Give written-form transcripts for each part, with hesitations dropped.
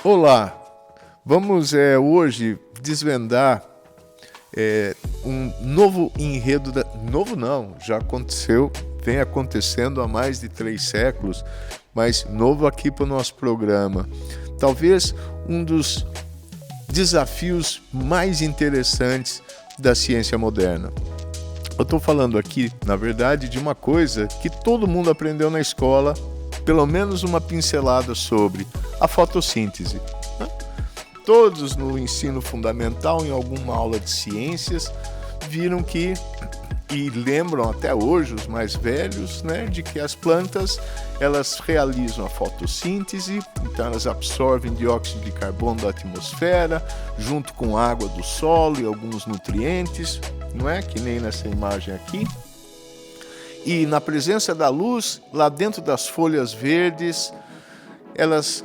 Olá, vamos hoje desvendar um novo enredo, novo não, já aconteceu, vem acontecendo há mais de 3 séculos, mas novo aqui para o nosso programa. Talvez um dos desafios mais interessantes da ciência moderna. Eu estou falando aqui, na verdade, de uma coisa que todo mundo aprendeu na escola, pelo menos uma pincelada sobre a fotossíntese. Todos no ensino fundamental, em alguma aula de ciências, viram que, e lembram até hoje os mais velhos, de que as plantas elas realizam a fotossíntese, então elas absorvem dióxido de carbono da atmosfera, junto com a água do solo e alguns nutrientes, não é? Que nem nessa imagem aqui. E na presença da luz, lá dentro das folhas verdes, elas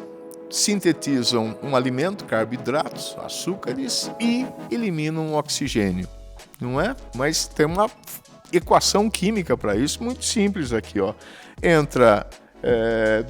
sintetizam um alimento, carboidratos, açúcares, e eliminam o oxigênio, não é? Mas tem uma equação química para isso, muito simples aqui, ó. Entra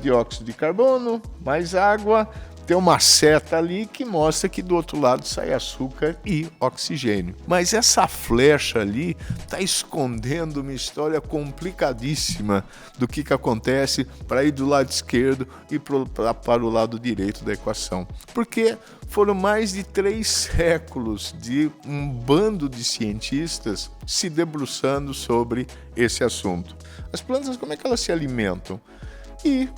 dióxido de carbono, mais água, tem uma seta ali que mostra que do outro lado sai açúcar e oxigênio. Mas essa flecha ali está escondendo uma história complicadíssima do que acontece para ir do lado esquerdo e para o lado direito da equação. Porque foram mais de 3 séculos de um bando de cientistas se debruçando sobre esse assunto. As plantas, como é que elas se alimentam? E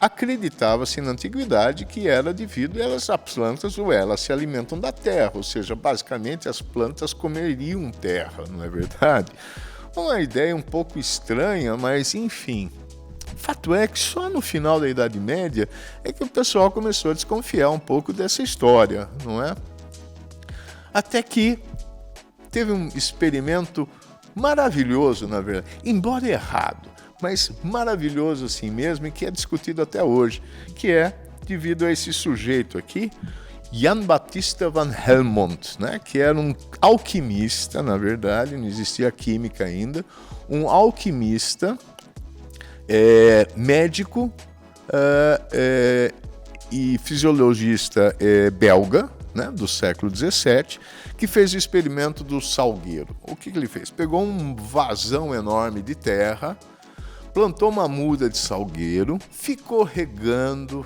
acreditava-se na antiguidade que era devido as plantas elas se alimentam da terra, ou seja, basicamente as plantas comeriam terra, não é verdade? Uma ideia um pouco estranha, mas enfim. Fato é que só no final da Idade Média é que o pessoal começou a desconfiar um pouco dessa história, não é? Até que teve um experimento maravilhoso, na verdade, embora errado, mas maravilhoso assim mesmo, e que é discutido até hoje, que é devido a esse sujeito aqui, Jan Battista van Helmont, que era um alquimista, na verdade, não existia química ainda, um alquimista, médico e fisiologista belga, do século XVII, que fez o experimento do salgueiro. O que ele fez? Pegou um vazão enorme de terra, plantou uma muda de salgueiro, ficou regando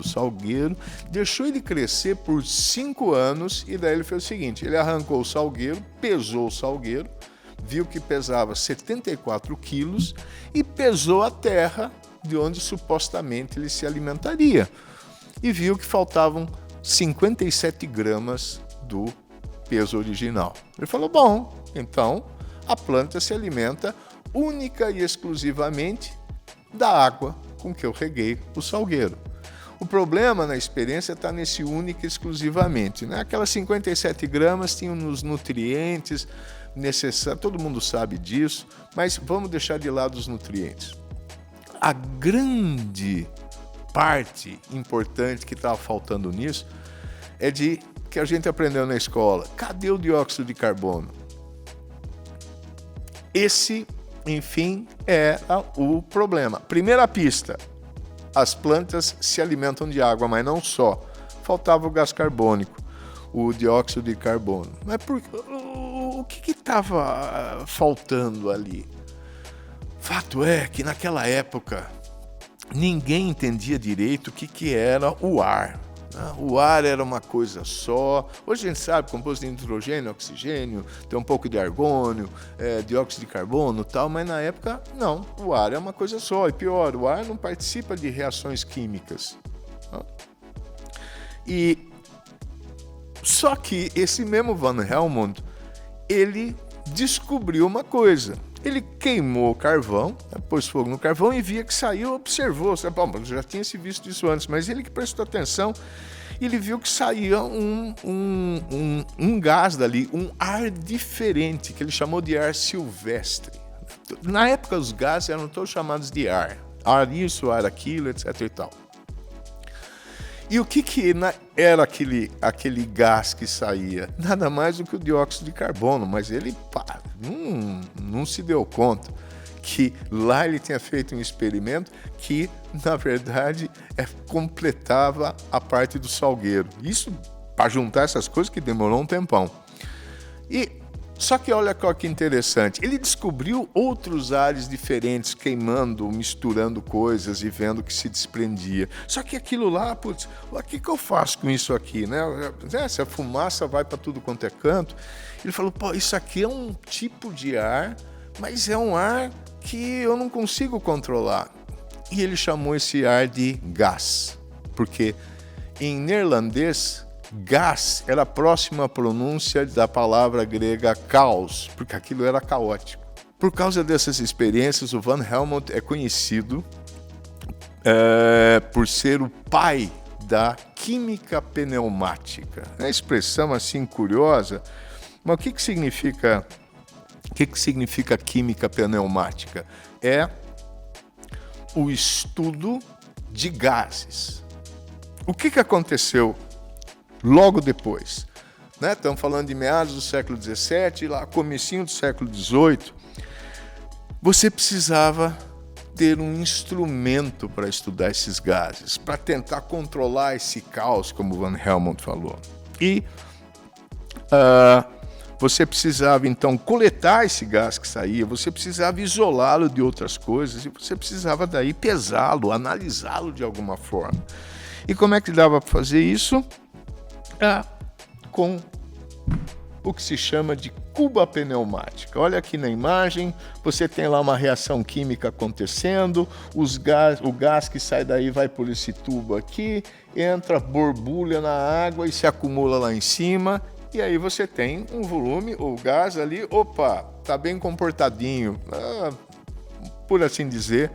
o salgueiro, deixou ele crescer por 5 anos e daí ele fez o seguinte, ele arrancou o salgueiro, pesou o salgueiro, viu que pesava 74 quilos e pesou a terra de onde supostamente ele se alimentaria e viu que faltavam 57 gramas do peso original. Ele falou, bom, então a planta se alimenta única e exclusivamente da água com que eu reguei o salgueiro. O problema na experiência está nesse único e exclusivamente. Aquelas 57 gramas tinham os nutrientes necessários, todo mundo sabe disso, mas vamos deixar de lado os nutrientes. A grande parte importante que estava faltando nisso é de que a gente aprendeu na escola. Cadê o dióxido de carbono? Esse, enfim, é o problema. Primeira pista, as plantas se alimentam de água, mas não só. Faltava o gás carbônico, o dióxido de carbono. Mas o que estava faltando ali? Fato é que naquela época ninguém entendia direito o que era o ar. O ar era uma coisa só. Hoje a gente sabe, composto de nitrogênio, oxigênio, tem um pouco de argônio, dióxido de carbono e tal, mas na época, não. O ar é uma coisa só. E pior, o ar não participa de reações químicas. E só que esse mesmo Van Helmont, ele descobriu uma coisa. Ele queimou o carvão, pôs fogo no carvão e via que saiu, observou. Bom, já tinha se visto isso antes, mas ele que prestou atenção, ele viu que saía um gás dali, um ar diferente, que ele chamou de ar silvestre. Na época, os gases eram todos chamados de ar. Ar isso, ar aquilo, etc. e tal. E o que era aquele gás que saía? Nada mais do que o dióxido de carbono, mas ele não se deu conta que lá ele tinha feito um experimento que, na verdade, completava a parte do salgueiro. Isso para juntar essas coisas que demorou um tempão. Só que olha que interessante, ele descobriu outros ares diferentes, queimando, misturando coisas e vendo que se desprendia. Só que aquilo lá, putz, o que eu faço com isso aqui, né? Se a fumaça vai para tudo quanto é canto, ele falou, pô, isso aqui é um tipo de ar, mas é um ar que eu não consigo controlar. E ele chamou esse ar de gás, porque em neerlandês, gás era a próxima pronúncia da palavra grega caos, porque aquilo era caótico. Por causa dessas experiências, o Van Helmont é conhecido por ser o pai da química pneumática. É uma expressão assim curiosa, mas o que significa química pneumática? É o estudo de gases. O que aconteceu logo depois? Estamos falando de meados do século XVII, lá comecinho do século XVIII. Você precisava ter um instrumento para estudar esses gases, para tentar controlar esse caos, como Van Helmont falou. E você precisava, então, coletar esse gás que saía, você precisava isolá-lo de outras coisas e você precisava, daí, pesá-lo, analisá-lo de alguma forma. E como é que dava para fazer isso? Com o que se chama de cuba pneumática. Olha aqui na imagem, você tem lá uma reação química acontecendo, o gás que sai daí vai por esse tubo aqui, entra, borbulha na água e se acumula lá em cima, e aí você tem um volume, o gás ali, está bem comportadinho, por assim dizer,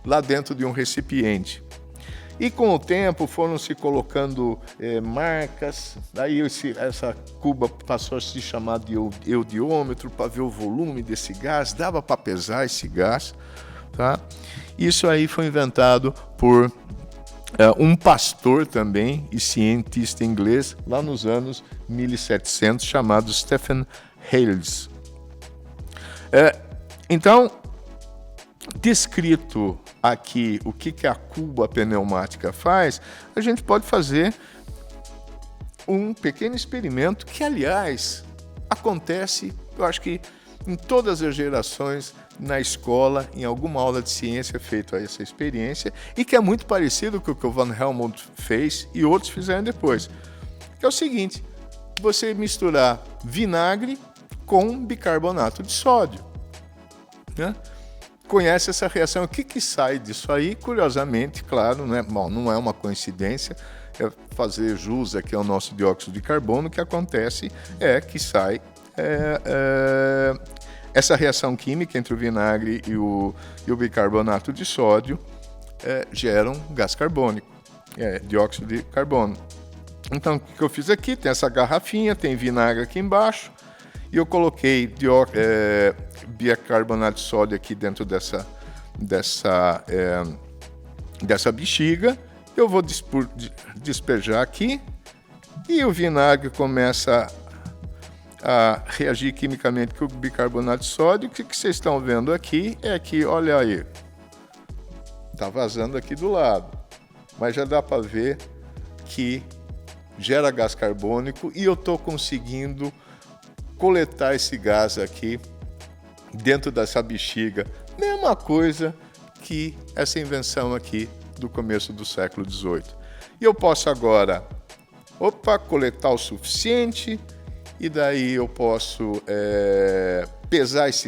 lá dentro de um recipiente. E com o tempo foram se colocando marcas, daí essa cuba passou a se chamar de eudiômetro para ver o volume desse gás, dava para pesar esse gás. Tá? Isso aí foi inventado por um pastor também e cientista inglês lá nos anos 1700, chamado Stephen Hales. Então, descrito aqui o que a cuba pneumática faz, a gente pode fazer um pequeno experimento que, aliás, acontece, eu acho que em todas as gerações, na escola, em alguma aula de ciência é feita essa experiência, e que é muito parecido com o que o Van Helmont fez e outros fizeram depois. Que é o seguinte, você misturar vinagre com bicarbonato de sódio, né? Conhece essa reação, o que sai disso aí? Curiosamente, claro, né? Bom, não é uma coincidência, é fazer jus aqui ao nosso dióxido de carbono, o que acontece é que sai essa reação química entre o vinagre e o bicarbonato de sódio gera um gás carbônico, dióxido de carbono. Então, o que eu fiz aqui? Tem essa garrafinha, tem vinagre aqui embaixo, e eu coloquei bicarbonato de sódio aqui dentro dessa bexiga. Eu vou despejar aqui e o vinagre começa a reagir quimicamente com o bicarbonato de sódio. O que vocês estão vendo aqui é que, olha aí, está vazando aqui do lado, mas já dá para ver que gera gás carbônico e eu estou conseguindo coletar esse gás aqui dentro dessa bexiga. Mesma coisa que essa invenção aqui do começo do século XVIII. E eu posso agora, coletar o suficiente, e daí eu posso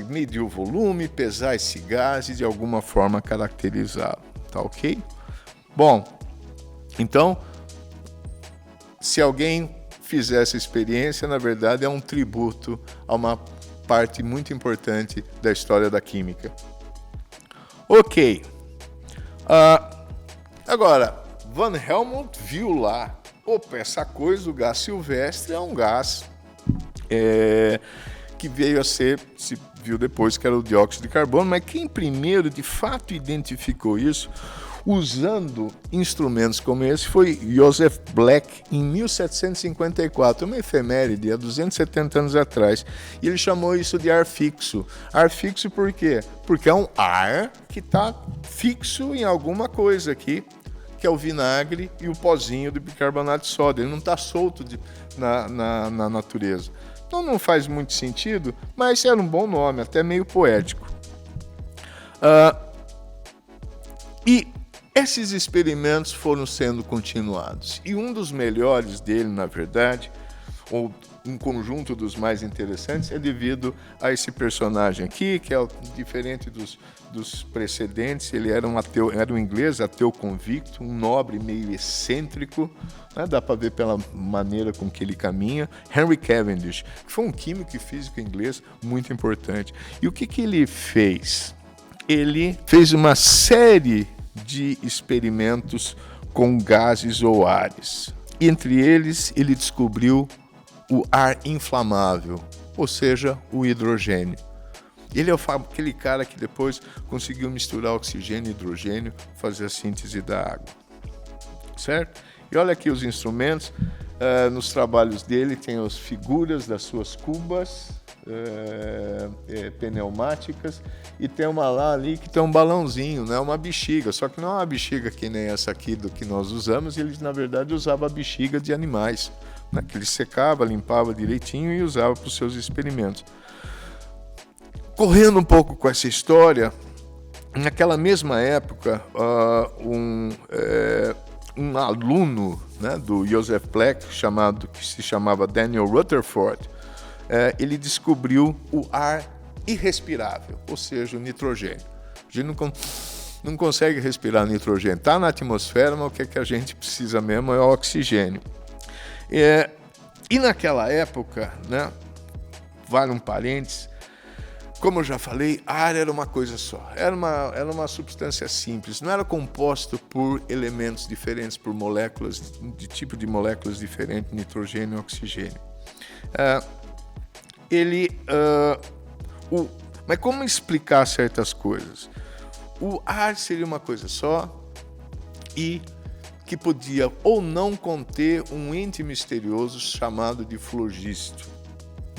medir o volume, pesar esse gás e de alguma forma caracterizá-lo. Tá ok? Bom, então, se alguém fizer essa experiência, na verdade é um tributo a uma parte muito importante da história da química. Ok. Agora, Van Helmont viu lá, essa coisa, o gás silvestre é um gás que veio a ser, se viu depois que era o dióxido de carbono, mas quem primeiro de fato identificou isso usando instrumentos como esse foi Joseph Black em 1754, uma efeméride há 270 anos atrás, e ele chamou isso de ar fixo. Ar fixo por quê? Porque é um ar que está fixo em alguma coisa aqui, que é o vinagre e o pozinho do bicarbonato de sódio, ele não está solto na natureza. Então não faz muito sentido, mas era um bom nome, até meio poético. E esses experimentos foram sendo continuados. E um dos melhores dele, na verdade, ou um conjunto dos mais interessantes, é devido a esse personagem aqui, que é diferente dos precedentes. Ele era um ateu, era um inglês, ateu convicto, um nobre meio excêntrico, né? Dá para ver pela maneira com que ele caminha. Henry Cavendish, que foi um químico e físico inglês muito importante. E o que ele fez? Ele fez uma série de experimentos com gases ou ares. Entre eles, ele descobriu o ar inflamável, ou seja, o hidrogênio. Ele é aquele cara que depois conseguiu misturar oxigênio e hidrogênio, fazer a síntese da água. Certo? E olha aqui os instrumentos. Nos trabalhos dele tem as figuras das suas cubas pneumáticas, e tem uma lá ali que tem um balãozinho, né? Uma bexiga, só que não é uma bexiga que nem essa aqui do que nós usamos. Ele na verdade usava a bexiga de animais, né? Que ele secava, limpava direitinho e usava para os seus experimentos. Correndo um pouco com essa história, naquela mesma época, um aluno, né, do Joseph Black, que se chamava Daniel Rutherford, ele descobriu o ar irrespirável, ou seja, o nitrogênio. A gente não consegue respirar nitrogênio, está na atmosfera, mas o que a gente precisa mesmo é o oxigênio. E naquela época, né, vale um parênteses, como eu já falei, ar era uma coisa só, era uma substância simples, não era composto por elementos diferentes, por moléculas, de tipo de moléculas diferentes, nitrogênio e oxigênio. Mas como explicar certas coisas? O ar seria uma coisa só e que podia ou não conter um ente misterioso chamado de flogisto.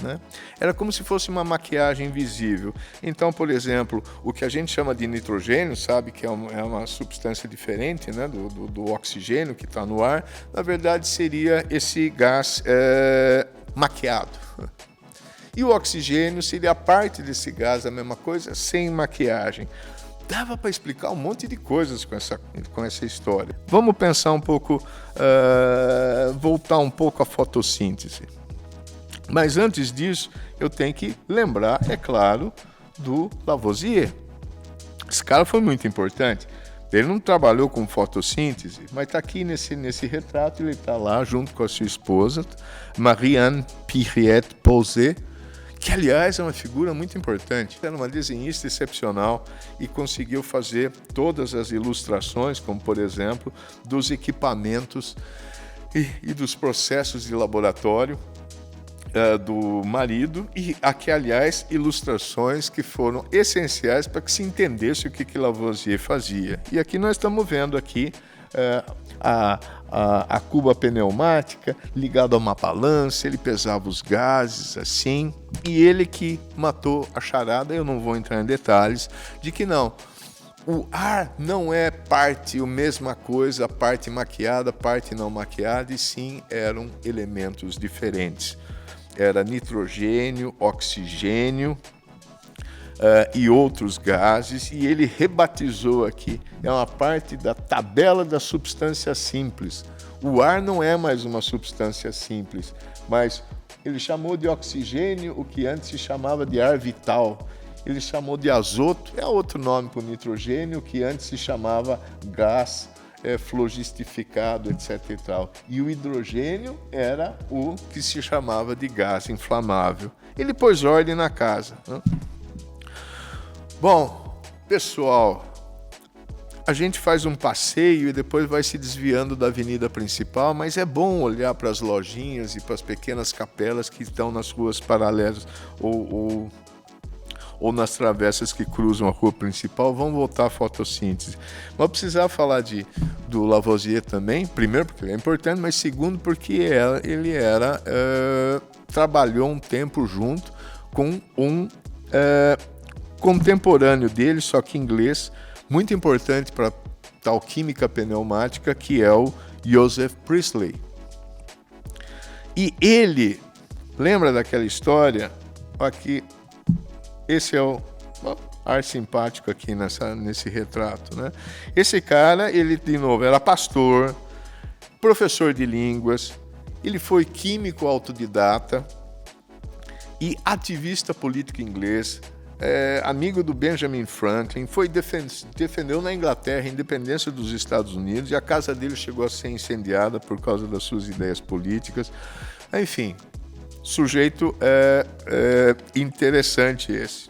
Né? Era como se fosse uma maquiagem invisível. Então, por exemplo, o que a gente chama de nitrogênio, sabe que é uma substância diferente, né, do oxigênio que está no ar, na verdade seria esse gás maquiado. E o oxigênio seria parte desse gás, a mesma coisa, sem maquiagem. Dava para explicar um monte de coisas com essa história. Vamos pensar um pouco, voltar um pouco à fotossíntese. Mas antes disso, eu tenho que lembrar, é claro, do Lavoisier. Esse cara foi muito importante. Ele não trabalhou com fotossíntese, mas está aqui nesse retrato, ele está lá junto com a sua esposa, Marie-Anne Piriette Pouzet, que, aliás, é uma figura muito importante. Era uma desenhista excepcional e conseguiu fazer todas as ilustrações, como, por exemplo, dos equipamentos e dos processos de laboratório do marido, e aqui, aliás, ilustrações que foram essenciais para que se entendesse o que Lavoisier fazia. E aqui nós estamos vendo aqui a cuba pneumática ligada a uma balança, ele pesava os gases assim, e ele que matou a charada. Eu não vou entrar em detalhes, de que não, o ar não é parte, a mesma coisa, parte maquiada, parte não maquiada, e sim eram elementos diferentes. Era nitrogênio, oxigênio e outros gases, e ele rebatizou aqui, é uma parte da tabela da substância simples. O ar não é mais uma substância simples, mas ele chamou de oxigênio o que antes se chamava de ar vital. Ele chamou de azoto, é outro nome para o nitrogênio, o que antes se chamava gás flogistificado, etc. e tal. E o hidrogênio era o que se chamava de gás inflamável. Ele pôs ordem na casa. Né? Bom, pessoal, a gente faz um passeio e depois vai se desviando da avenida principal, mas é bom olhar para as lojinhas e para as pequenas capelas que estão nas ruas paralelas ou ou nas travessas que cruzam a rua principal, vão voltar à fotossíntese. Mas precisava falar do Lavoisier também, primeiro porque ele é importante, mas segundo porque ele trabalhou um tempo junto com um contemporâneo dele, só que inglês, muito importante para tal química pneumática, que é o Joseph Priestley. E ele, lembra daquela história? Aqui, esse é o ar simpático aqui nesse retrato, né? Esse cara, ele de novo era pastor, professor de línguas, ele foi químico autodidata e ativista político inglês, amigo do Benjamin Franklin, defendeu na Inglaterra a independência dos Estados Unidos e a casa dele chegou a ser incendiada por causa das suas ideias políticas. Enfim, sujeito interessante esse.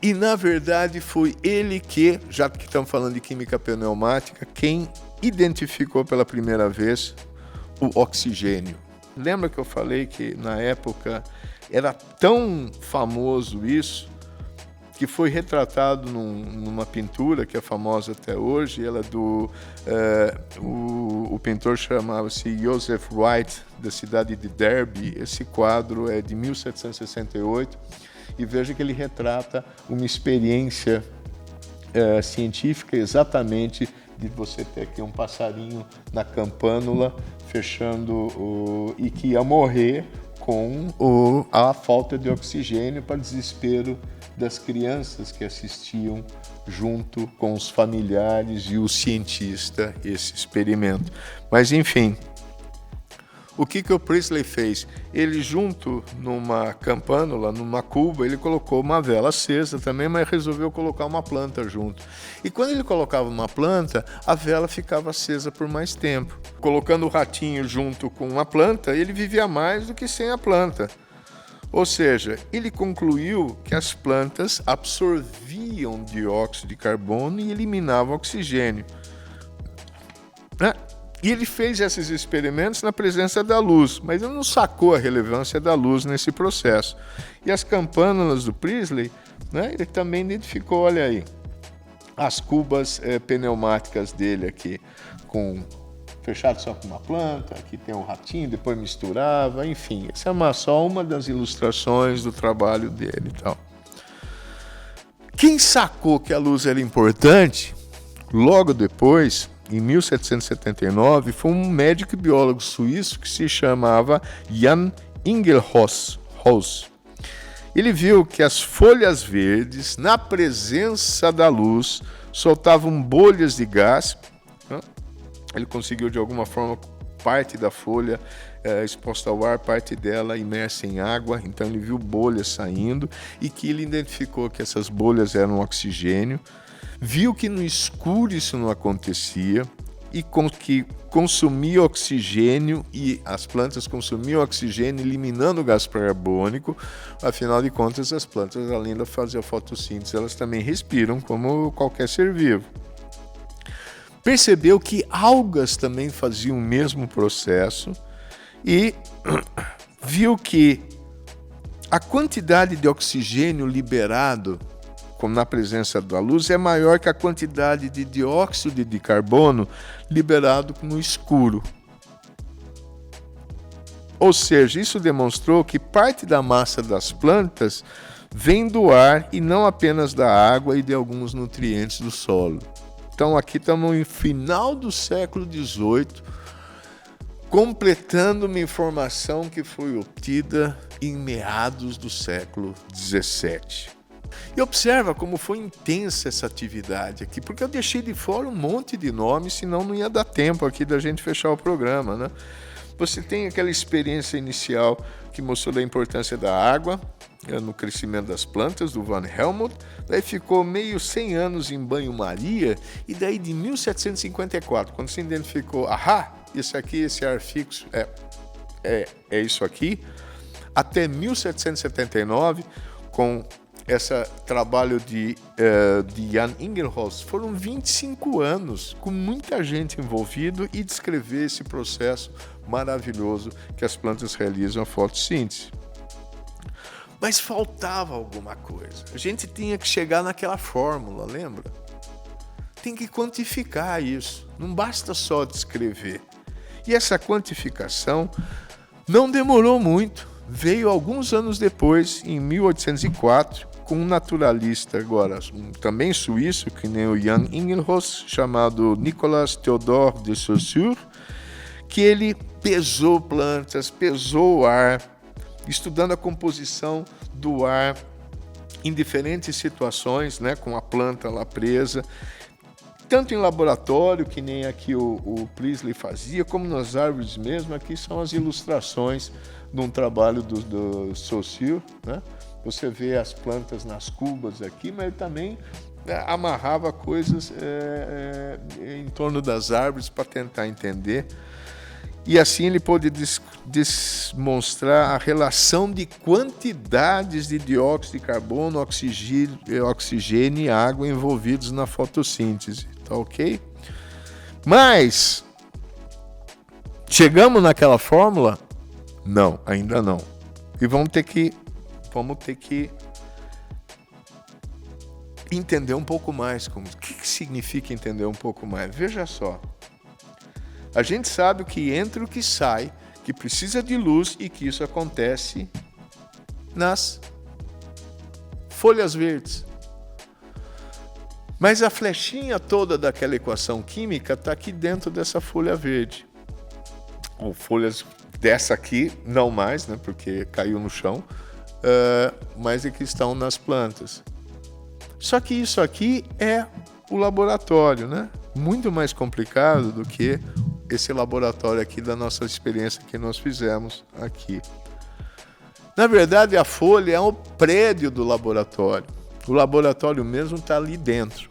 E, na verdade, foi ele que, já que estamos falando de química pneumática, quem identificou pela primeira vez o oxigênio. Lembra que eu falei que, na época, era tão famoso isso que foi retratado numa pintura que é famosa até hoje. Ela o pintor chamava-se Joseph Wright, da cidade de Derby. Esse quadro é de 1768 e veja que ele retrata uma experiência científica exatamente de você ter aqui um passarinho na campânula fechando e que ia morrer com a falta de oxigênio, para desespero das crianças que assistiam junto com os familiares e o cientista esse experimento. Mas enfim, o que o Priestley fez? Ele, junto numa campânula, numa cuba, ele colocou uma vela acesa também, mas resolveu colocar uma planta junto. E quando ele colocava uma planta, a vela ficava acesa por mais tempo. Colocando o ratinho junto com uma planta, ele vivia mais do que sem a planta. Ou seja, ele concluiu que as plantas absorviam dióxido de carbono e eliminavam oxigênio. E ele fez esses experimentos na presença da luz, mas ele não sacou a relevância da luz nesse processo. E as campânulas do Priestley, ele também identificou, olha aí, as cubas pneumáticas dele aqui, fechado só com uma planta, aqui tem um ratinho, depois misturava, enfim. Essa é só uma das ilustrações do trabalho dele e tal. Quem sacou que a luz era importante, logo depois, em 1779, foi um médico e biólogo suíço que se chamava Jan Ingelhos. Ele viu que as folhas verdes, na presença da luz, soltavam bolhas de gás. Ele conseguiu, de alguma forma, parte da folha exposta ao ar, parte dela imersa em água, então ele viu bolhas saindo e que ele identificou que essas bolhas eram oxigênio. Viu que no escuro isso não acontecia e que consumia oxigênio e as plantas consumiam oxigênio eliminando o gás carbônico. Afinal de contas, as plantas, além de fazer a fotossíntese, elas também respiram como qualquer ser vivo. Percebeu que algas também faziam o mesmo processo e viu que a quantidade de oxigênio liberado na presença da luz é maior que a quantidade de dióxido de carbono liberado no escuro. Ou seja, isso demonstrou que parte da massa das plantas vem do ar e não apenas da água e de alguns nutrientes do solo. Então aqui estamos no final do século XVIII, completando uma informação que foi obtida em meados do século XVII. E observa como foi intensa essa atividade aqui, porque eu deixei de fora um monte de nomes, senão não ia dar tempo aqui da gente fechar o programa, né? Você tem aquela experiência inicial que mostrou da importância da água no crescimento das plantas, do Van Helmont, daí ficou meio 100 anos em banho-maria, e daí de 1754, quando se identificou, esse ar fixo é isso aqui, até 1779, com esse trabalho de Jan Ingelhos, foram 25 anos, com muita gente envolvida e descrever esse processo maravilhoso que as plantas realizam a fotossíntese. Mas faltava alguma coisa. A gente tinha que chegar naquela fórmula, lembra? Tem que quantificar isso. Não basta só descrever. E essa quantificação não demorou muito. Veio alguns anos depois, em 1804, com um naturalista agora, também suíço, que nem o Jan Ingelhos, chamado Nicolas Theodor de Saussure, que ele pesou plantas, pesou o ar, estudando a composição do ar em diferentes situações, né, com a planta lá presa, tanto em laboratório, que nem aqui o Priestley fazia, como nas árvores mesmo. Aqui são as ilustrações de um trabalho do Saussure, né? Você vê as plantas nas cubas aqui, mas ele também amarrava coisas em torno das árvores para tentar entender. E assim ele pôde demonstrar a relação de quantidades de dióxido de carbono, oxigênio e água envolvidos na fotossíntese. Tá ok? Mas chegamos naquela fórmula? Não, ainda não. E vamos ter que entender um pouco mais. O que significa entender um pouco mais? Veja só. A gente sabe que entra o que sai, que precisa de luz e que isso acontece nas folhas verdes. Mas a flechinha toda daquela equação química está aqui dentro dessa folha verde. Ou folhas dessa aqui, não mais, né, porque caiu no chão, mas é que estão nas plantas. Só que isso aqui é o laboratório, né? Muito mais complicado do que esse laboratório aqui da nossa experiência que nós fizemos aqui. Na verdade, a folha é o prédio do laboratório. O laboratório mesmo está ali dentro.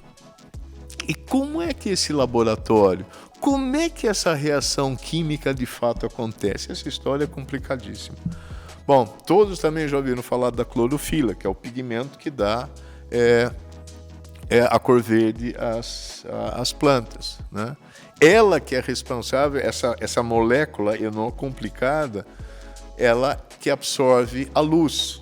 E como é que esse laboratório, como é que essa reação química de fato acontece? Essa história é complicadíssima. Bom, todos também já ouviram falar da clorofila, que é o pigmento que dá a cor verde às plantas, né? Ela que é responsável, essa molécula complicada, ela que absorve a luz.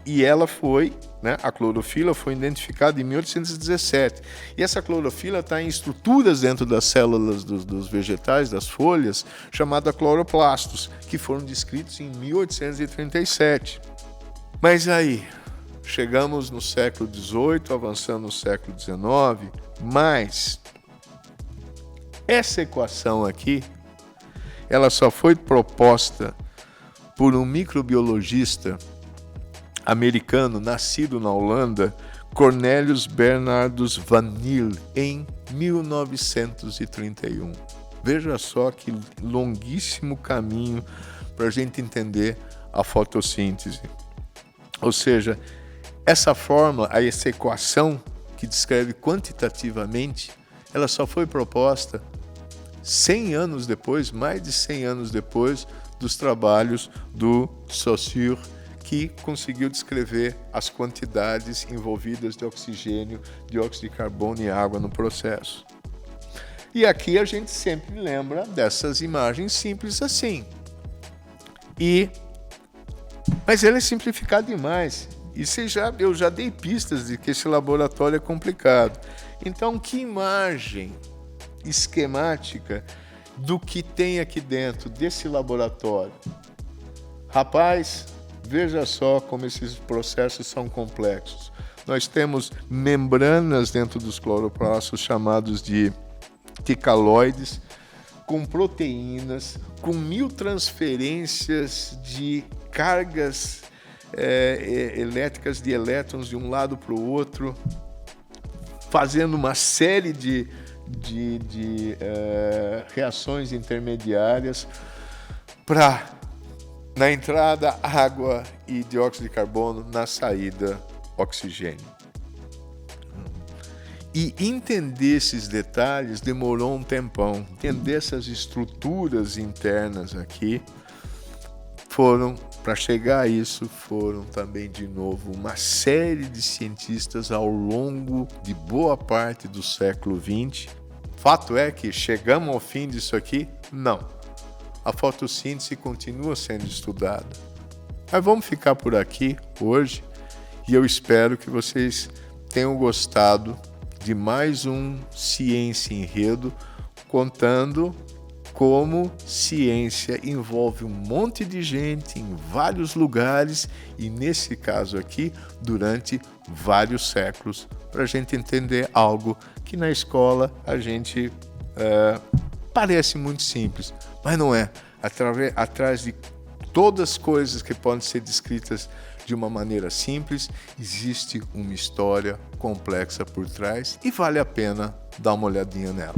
E ela foi, né, a clorofila foi identificada em 1817. E essa clorofila está em estruturas dentro das células dos vegetais, das folhas, chamada cloroplastos, que foram descritos em 1837. Mas aí, chegamos no século XVIII, avançando no século XIX, mas essa equação aqui, ela só foi proposta por um microbiologista americano, nascido na Holanda, Cornelius Bernardus van Til, em 1931. Veja só que longuíssimo caminho para a gente entender a fotossíntese. Ou seja, essa fórmula, essa equação que descreve quantitativamente, ela só foi proposta 100 anos depois, mais de 100 anos depois dos trabalhos do Saussure, que conseguiu descrever as quantidades envolvidas de oxigênio, dióxido de carbono e água no processo. E aqui a gente sempre lembra dessas imagens simples assim. Mas ela é simplificada demais. E eu já dei pistas de que esse laboratório é complicado. Então, que imagem esquemática do que tem aqui dentro desse laboratório? Rapaz, veja só como esses processos são complexos. Nós temos membranas dentro dos cloroplastos chamados de ticaloides, com proteínas, com 1000 transferências de cargas elétricas de elétrons de um lado para o outro, fazendo uma série de reações intermediárias para, na entrada, água e dióxido de carbono, na saída, oxigênio. E entender esses detalhes demorou um tempão. Entender essas estruturas internas aqui para chegar a isso, foram também, de novo, uma série de cientistas ao longo de boa parte do século XX. Fato é que chegamos ao fim disso aqui? Não. A fotossíntese continua sendo estudada. Mas vamos ficar por aqui hoje e eu espero que vocês tenham gostado de mais um Ciência Enredo, contando como ciência envolve um monte de gente em vários lugares e, nesse caso aqui, durante vários séculos, para a gente entender algo que na escola a gente parece muito simples, mas não é. Atrás de todas as coisas que podem ser descritas de uma maneira simples, existe uma história complexa por trás e vale a pena dar uma olhadinha nela.